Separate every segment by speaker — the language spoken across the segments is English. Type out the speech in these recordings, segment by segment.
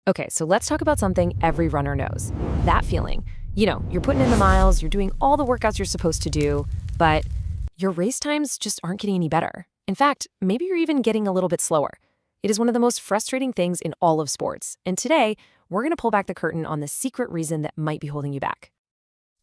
Speaker 1: Okay, so let's talk about something every runner knows. That feeling. You're putting in the miles, you're doing all the workouts you're supposed to do, but your race times just aren't getting any better. In fact, maybe you're even getting a little bit slower. It is one of the most frustrating things in all of sports. And today, we're going to pull back the curtain on the secret reason that might be holding you back.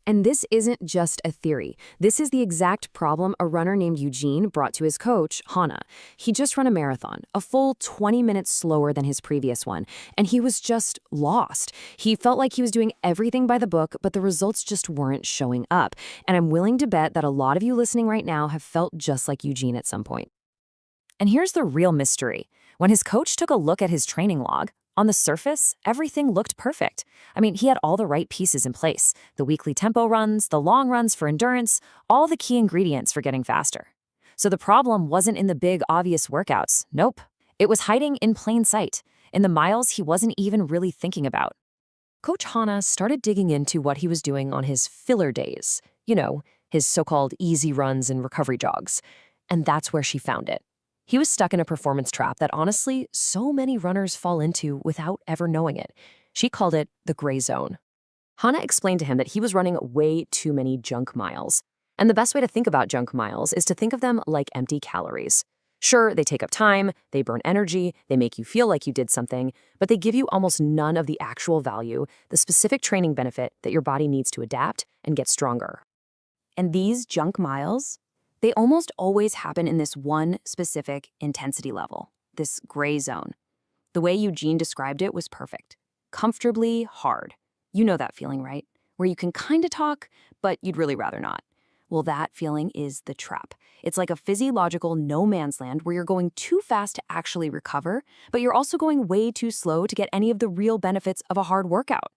Speaker 1: And this isn't just a theory. This is the exact problem a runner named Eugene brought to his coach, Hannah. He just ran a marathon, a full 20 minutes slower than his previous one, and he was just lost. He felt like he was doing everything by the book, but the results just weren't showing up. And I'm willing to bet that a lot of you listening right now have felt just like Eugene at some point. And here's the real mystery. When his coach took a look at his training log, on the surface, everything looked perfect. I mean, he had all the right pieces in place. The weekly tempo runs, the long runs for endurance, all the key ingredients for getting faster. So the problem wasn't in the big, obvious workouts. Nope. It was hiding in plain sight, in the miles he wasn't even really thinking about. Coach Hannah started digging into what he was doing on his filler days. His so-called easy runs and recovery jogs. And that's where she found it. He was stuck in a performance trap that honestly, so many runners fall into without ever knowing it. She called it the gray zone. Hannah explained to him that he was running way too many junk miles. And the best way to think about junk miles is to think of them like empty calories. Sure, they take up time, they burn energy, they make you feel like you did something, but they give you almost none of the actual value, the specific training benefit that your body needs to adapt and get stronger. And these junk miles, they almost always happen in this one specific intensity level, this gray zone. The way Eugene described it was perfect. Comfortably hard. You know that feeling, right? Where you can kind of talk, but you'd really rather not. Well, that feeling is the trap. It's like a physiological no man's land where you're going too fast to actually recover, but you're also going way too slow to get any of the real benefits of a hard workout.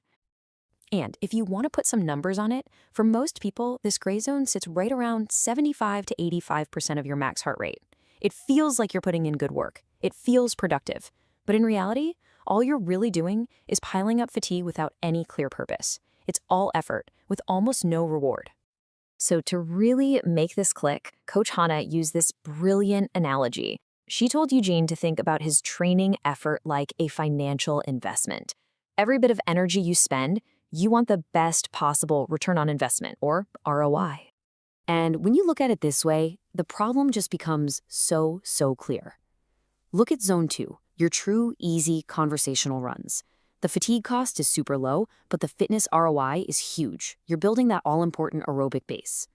Speaker 1: And if you want to put some numbers on it, for most people, this gray zone sits right around 75 to 85% of your max heart rate. It feels like you're putting in good work. It feels productive. But in reality, all you're really doing is piling up fatigue without any clear purpose. It's all effort, with almost no reward. So to really make this click, Coach Hannah used this brilliant analogy. She told Eugene to think about his training effort like a financial investment. Every bit of energy you spend, you want the best possible return on investment, or ROI. And when you look at it this way, the problem just becomes so clear. Look at Zone 2, your true, easy, conversational runs. The fatigue cost is super low, but the fitness ROI is huge. You're building that all-important aerobic base.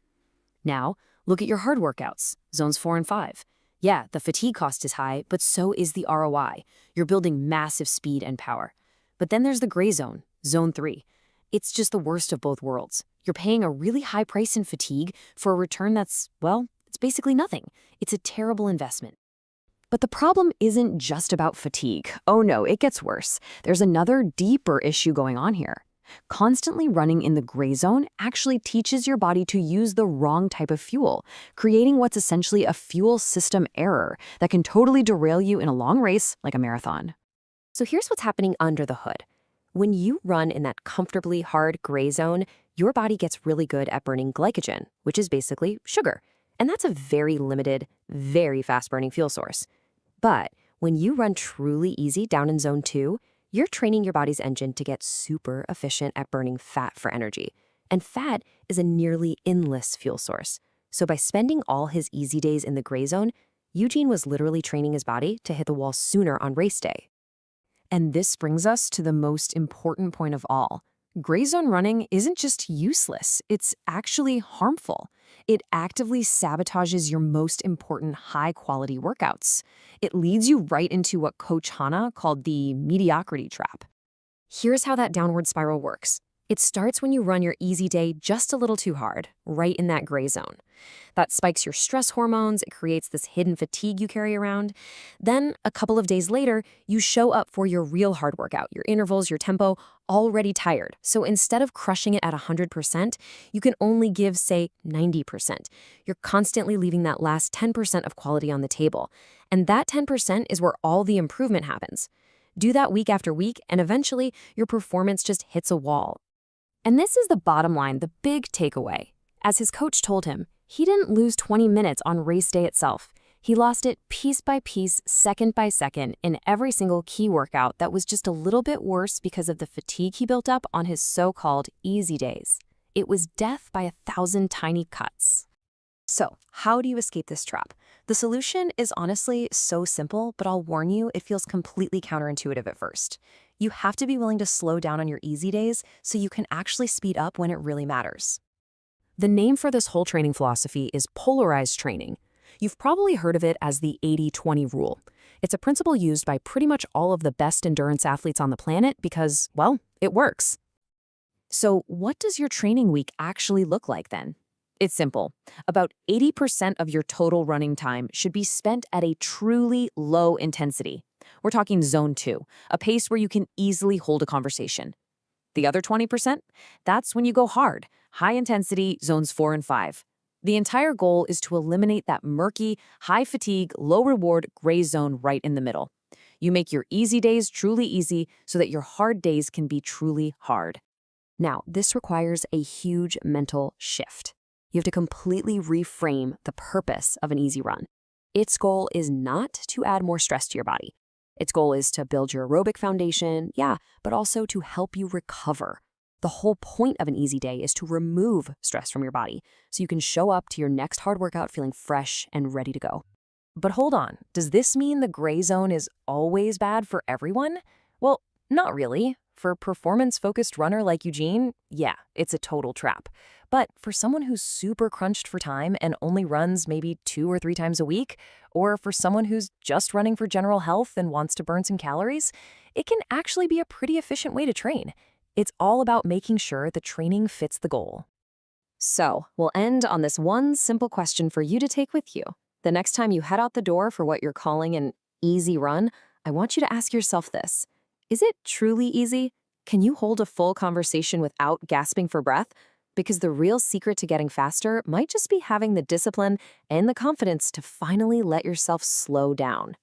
Speaker 1: Now, look at your hard workouts, Zones 4 and 5. Yeah, the fatigue cost is high, but so is the ROI. You're building massive speed and power. But then there's the gray zone, Zone 3. It's just the worst of both worlds. You're paying a really high price in fatigue for a return that's, well, it's basically nothing. It's a terrible investment. But the problem isn't just about fatigue. Oh no, it gets worse. There's another deeper issue going on here. Constantly running in the gray zone actually teaches your body to use the wrong type of fuel, creating what's essentially a fuel system error that can totally derail you in a long race like a marathon. So here's what's happening under the hood. When you run in that comfortably hard gray zone, your body gets really good at burning glycogen, which is basically sugar. And that's a very limited, very fast-burning fuel source. But when you run truly easy down in Zone 2, you're training your body's engine to get super efficient at burning fat for energy. And fat is a nearly endless fuel source. So by spending all his easy days in the gray zone, Eugene was literally training his body to hit the wall sooner on race day. And this brings us to the most important point of all. Gray zone running isn't just useless, it's actually harmful. It actively sabotages your most important high-quality workouts. It leads you right into what Coach Hannah called the mediocrity trap. Here's how that downward spiral works. It starts when you run your easy day just a little too hard, right in that gray zone. That spikes your stress hormones, it creates this hidden fatigue you carry around. Then, a couple of days later, you show up for your real hard workout, your intervals, your tempo, already tired. So instead of crushing it at 100%, you can only give, say, 90%. You're constantly leaving that last 10% of quality on the table. And that 10% is where all the improvement happens. Do that week after week, and eventually, your performance just hits a wall. And this is the bottom line, the big takeaway. As his coach told him, he didn't lose 20 minutes on race day itself. He lost it piece by piece, second by second, in every single key workout that was just a little bit worse because of the fatigue he built up on his so-called easy days. It was death by 1,000 tiny cuts. So, how do you escape this trap? The solution is honestly so simple, but I'll warn you, it feels completely counterintuitive at first. You have to be willing to slow down on your easy days so you can actually speed up when it really matters. The name for this whole training philosophy is polarized training. You've probably heard of it as the 80-20 rule. It's a principle used by pretty much all of the best endurance athletes on the planet because, well, it works. So, what does your training week actually look like then? It's simple. About 80% of your total running time should be spent at a truly low intensity. We're talking zone 2, a pace where you can easily hold a conversation. The other 20%, that's when you go hard, high intensity, zones 4 and 5. The entire goal is to eliminate that murky, high fatigue, low reward gray zone right in the middle. You make your easy days truly easy so that your hard days can be truly hard. Now, this requires a huge mental shift. You have to completely reframe the purpose of an easy run. Its goal is not to add more stress to your body. Its goal is to build your aerobic foundation, yeah, but also to help you recover. The whole point of an easy day is to remove stress from your body so you can show up to your next hard workout feeling fresh and ready to go. But hold on, does this mean the gray zone is always bad for everyone? Well, not really. For a performance-focused runner like Eugene, yeah, it's a total trap. But for someone who's super crunched for time and only runs maybe 2 or 3 times a week, or for someone who's just running for general health and wants to burn some calories, it can actually be a pretty efficient way to train. It's all about making sure the training fits the goal. So, we'll end on this one simple question for you to take with you. The next time you head out the door for what you're calling an easy run, I want you to ask yourself this. Is it truly easy? Can you hold a full conversation without gasping for breath? Because the real secret to getting faster might just be having the discipline and the confidence to finally let yourself slow down.